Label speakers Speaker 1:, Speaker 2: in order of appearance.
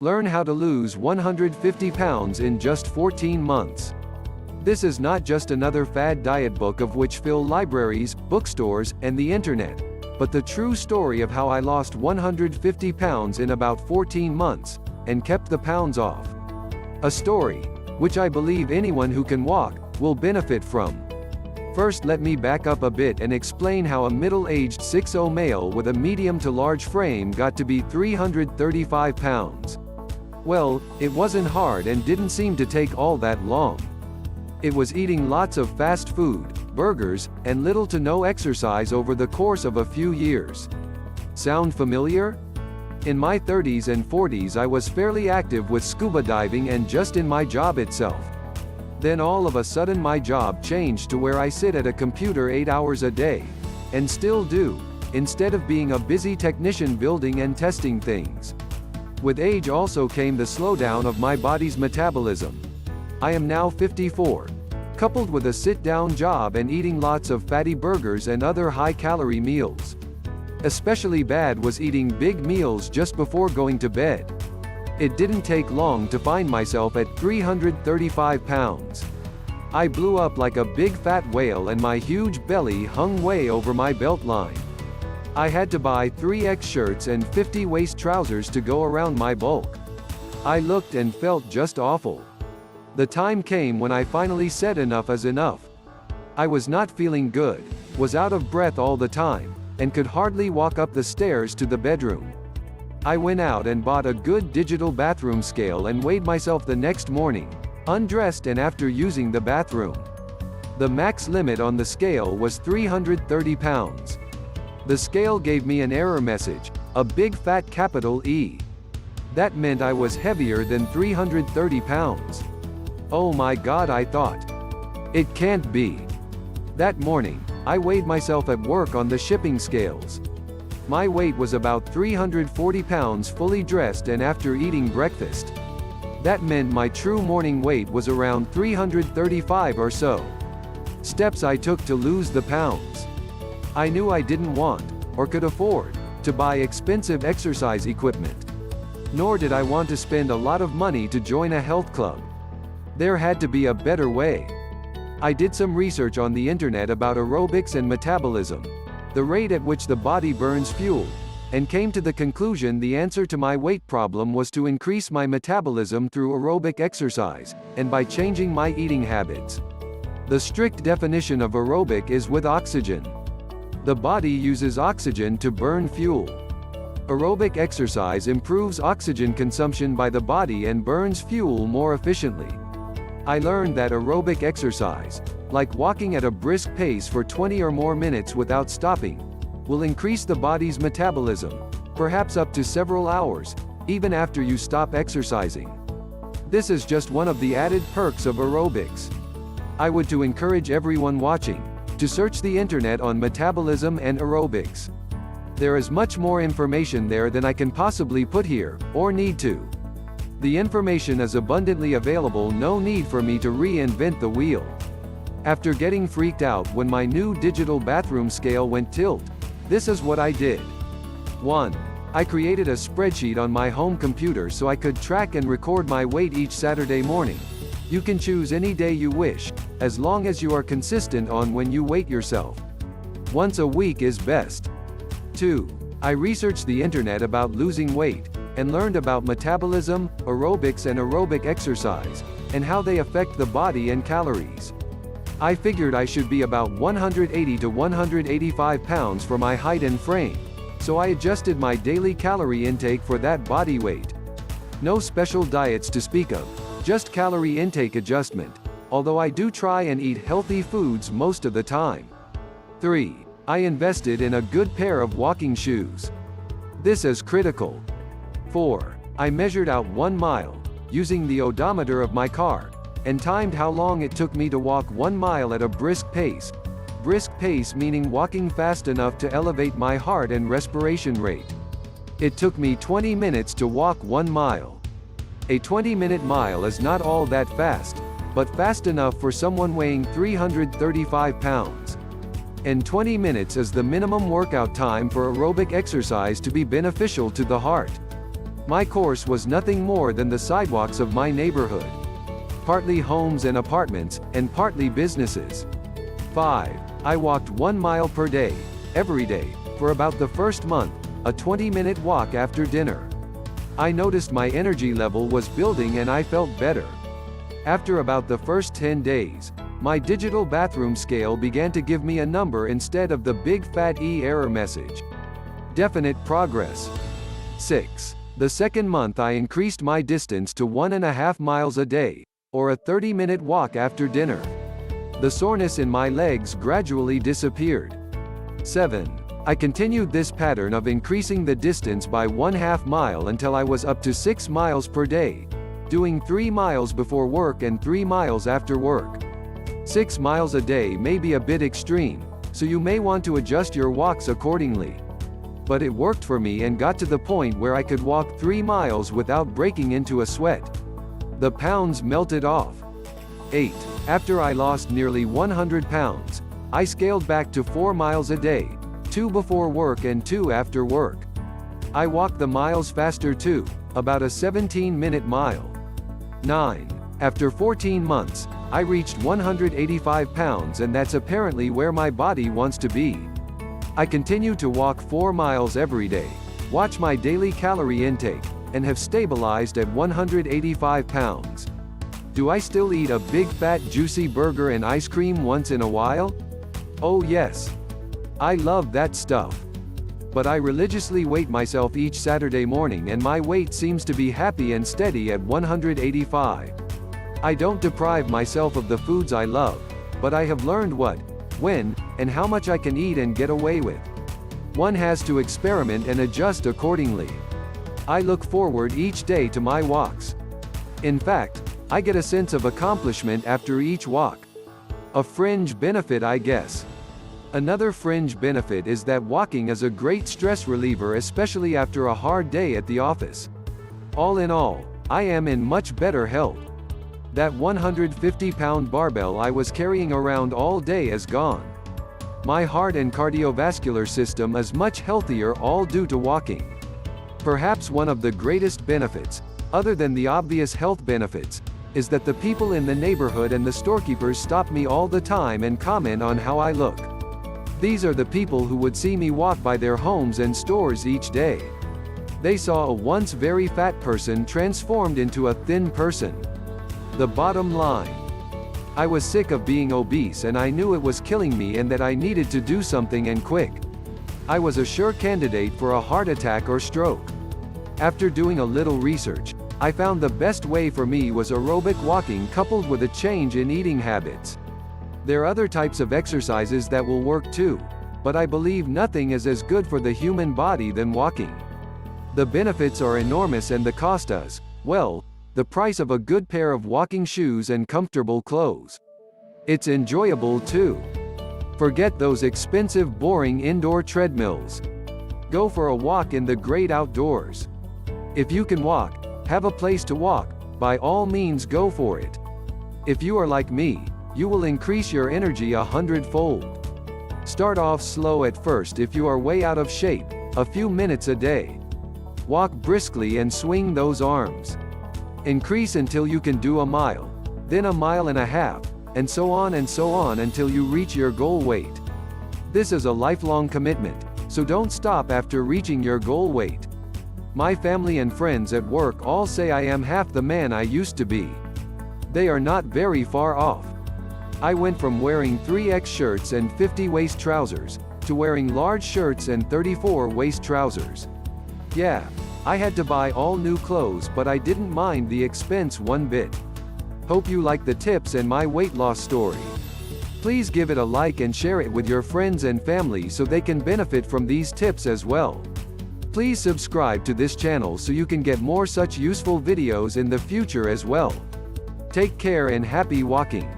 Speaker 1: Learn how to lose 150 pounds in just 14 months. This is not just another fad diet book of which fill libraries, bookstores, and the internet, but the true story of how I lost 150 pounds in about 14 months, and kept the pounds off. A story, which I believe anyone who can walk, will benefit from. First, let me back up a bit and explain how a middle-aged 6'0" male with a medium to large frame got to be 335 pounds. Well, it wasn't hard and didn't seem to take all that long. It was eating lots of fast food, burgers, and little to no exercise over the course of a few years. Sound familiar? In my 30s and 40s I was fairly active with scuba diving and just in my job itself. Then all of a sudden my job changed to where I sit at a computer 8 hours a day. And still do, instead of being a busy technician building and testing things. With age also came the slowdown of my body's metabolism. I am now 54. Coupled with a sit-down job and eating lots of fatty burgers and other high-calorie meals. Especially bad was eating big meals just before going to bed. It didn't take long to find myself at 335 pounds. I blew up like a big fat whale and my huge belly hung way over my belt line. I had to buy 3X shirts and 50 waist trousers to go around my bulk. I looked and felt just awful. The time came when I finally said enough is enough. I was not feeling good, was out of breath all the time, and could hardly walk up the stairs to the bedroom. I went out and bought a good digital bathroom scale and weighed myself the next morning, undressed and after using the bathroom. The max limit on the scale was 330 pounds. The scale gave me an error message, a big fat capital E. That meant I was heavier than 330 pounds. Oh my God, I thought. It can't be. That morning, I weighed myself at work on the shipping scales. My weight was about 340 pounds fully dressed and after eating breakfast. That meant my true morning weight was around 335 or so. Steps I took to lose the pounds. I knew I didn't want, or could afford, to buy expensive exercise equipment. Nor did I want to spend a lot of money to join a health club. There had to be a better way. I did some research on the internet about aerobics and metabolism, the rate at which the body burns fuel, and came to the conclusion the answer to my weight problem was to increase my metabolism through aerobic exercise, and by changing my eating habits. The strict definition of aerobic is with oxygen. The body uses oxygen to burn fuel. Aerobic exercise improves oxygen consumption by the body and burns fuel more efficiently. I learned that aerobic exercise, like walking at a brisk pace for 20 or more minutes without stopping, will increase the body's metabolism, perhaps up to several hours, even after you stop exercising. This is just one of the added perks of aerobics. I would to encourage everyone watching to search the internet on metabolism and aerobics. There is much more information there than I can possibly put here, or need to. The information is abundantly available, no need for me to reinvent the wheel. After getting freaked out when my new digital bathroom scale went tilt, this is what I did. 1. I created a spreadsheet on my home computer so I could track and record my weight each Saturday morning. You can choose any day you wish, as long as you are consistent on when you weight yourself. Once a week is best. 2. I researched the internet about losing weight, and learned about metabolism, aerobics and aerobic exercise, and how they affect the body and calories. I figured I should be about 180 to 185 pounds for my height and frame, so I adjusted my daily calorie intake for that body weight. No special diets to speak of, just calorie intake adjustment, although I do try and eat healthy foods most of the time. 3. I invested in a good pair of walking shoes. This is critical. 4. I measured out 1 mile, using the odometer of my car, and timed how long it took me to walk 1 mile at a brisk pace. Brisk pace meaning walking fast enough to elevate my heart and respiration rate. It took me 20 minutes to walk 1 mile. A 20-minute mile is not all that fast, but fast enough for someone weighing 335 pounds. And 20 minutes is the minimum workout time for aerobic exercise to be beneficial to the heart. My course was nothing more than the sidewalks of my neighborhood. Partly homes and apartments, and partly businesses. 5. I walked 1 mile per day, every day, for about the first month, a 20-minute walk after dinner. I noticed my energy level was building and I felt better. After about the first 10 days, my digital bathroom scale began to give me a number instead of the big fat error message. Definite progress. 6. The second month I increased my distance to 1.5 miles a day, or a 30-minute walk after dinner. The soreness in my legs gradually disappeared. 7. I continued this pattern of increasing the distance by 1/2 mile until I was up to 6 miles per day, doing 3 miles before work and 3 miles after work. 6 miles a day may be a bit extreme, so you may want to adjust your walks accordingly. But it worked for me and got to the point where I could walk 3 miles without breaking into a sweat. The pounds melted off. 8. After I lost nearly 100 pounds, I scaled back to 4 miles a day, 2 before work and 2 after work. I walked the miles faster too, about a 17-minute mile. 9. After 14 months, I reached 185 pounds and that's apparently where my body wants to be. I continue to walk 4 miles every day, watch my daily calorie intake, and have stabilized at 185 pounds. Do I still eat a big fat juicy burger and ice cream once in a while? Oh yes. I love that stuff. But I religiously weight myself each Saturday morning and my weight seems to be happy and steady at 185. I don't deprive myself of the foods I love, but I have learned what, when, and how much I can eat and get away with. One has to experiment and adjust accordingly. I look forward each day to my walks. In fact, I get a sense of accomplishment after each walk. A fringe benefit, I guess. Another fringe benefit is that walking is a great stress reliever, especially after a hard day at the office. All in all, I am in much better health. That 150-pound barbell I was carrying around all day is gone. My heart and cardiovascular system is much healthier, all due to walking. Perhaps one of the greatest benefits, other than the obvious health benefits, is that the people in the neighborhood and the storekeepers stop me all the time and comment on how I look. These are the people who would see me walk by their homes and stores each day. They saw a once very fat person transformed into a thin person. The bottom line. I was sick of being obese and I knew it was killing me and that I needed to do something, and quick. I was a sure candidate for a heart attack or stroke. After doing a little research, I found the best way for me was aerobic walking coupled with a change in eating habits. There are other types of exercises that will work too, but I believe nothing is as good for the human body than walking. The benefits are enormous and the cost is, well, the price of a good pair of walking shoes and comfortable clothes. It's enjoyable too. Forget those expensive, boring indoor treadmills. Go for a walk in the great outdoors. If you can walk, have a place to walk, by all means go for it. If you are like me, you will increase your energy 100-fold. Start off slow at first if you are way out of shape, a few minutes a day. Walk briskly and swing those arms. Increase until you can do a mile, then a mile and a half, and so on until you reach your goal weight. This is a lifelong commitment, so don't stop after reaching your goal weight. My family and friends at work all say I am half the man I used to be. They are not very far off. I went from wearing 3X shirts and 50 waist trousers, to wearing large shirts and 34 waist trousers. Yeah, I had to buy all new clothes, but I didn't mind the expense one bit. Hope you like the tips and my weight loss story. Please give it a like and share it with your friends and family so they can benefit from these tips as well. Please subscribe to this channel so you can get more such useful videos in the future as well. Take care and happy walking.